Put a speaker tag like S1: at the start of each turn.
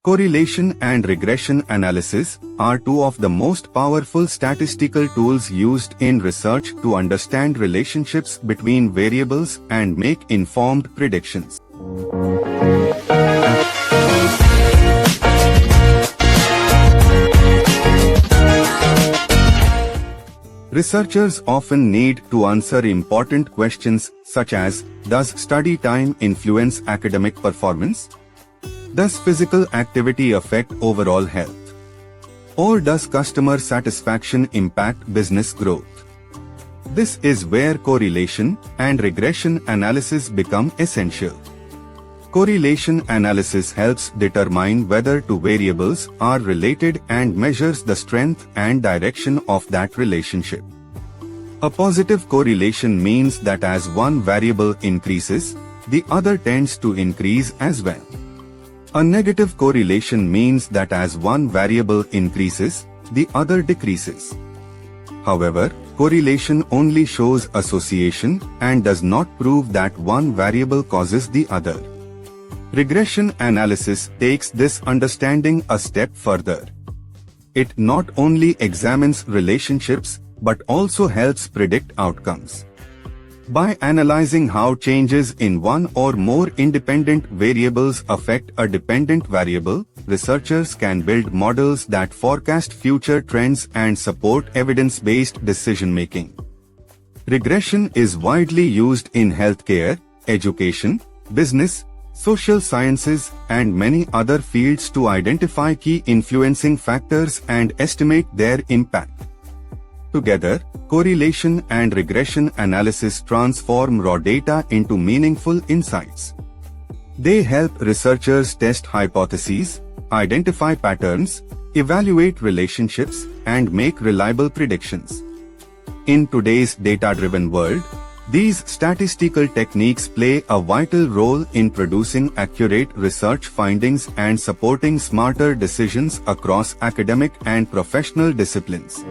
S1: Correlation and regression analysis are two of the most powerful statistical tools used in research to understand relationships between variables and make informed predictions. Researchers often need to answer important questions such as, does study time influence academic performance? Does physical activity affect overall health? Or does customer satisfaction impact business growth? This is where correlation and regression analysis become essential. Correlation analysis helps determine whether two variables are related and measures the strength and direction of that relationship. A positive correlation means that as one variable increases, the other tends to increase as well. A negative correlation means that as one variable increases, the other decreases. However, correlation only shows association and does not prove that one variable causes the other. Regression analysis takes this understanding a step further. It not only examines relationships but also helps predict outcomes. By analyzing how changes in one or more independent variables affect a dependent variable, researchers can build models that forecast future trends and support evidence-based decision-making. Regression is widely used in healthcare, education, business, social sciences, and many other fields to identify key influencing factors and estimate their impact. Together, correlation and regression analysis transform raw data into meaningful insights. They help researchers test hypotheses, identify patterns, evaluate relationships, and make reliable predictions. In today's data-driven world, these statistical techniques play a vital role in producing accurate research findings and supporting smarter decisions across academic and professional disciplines.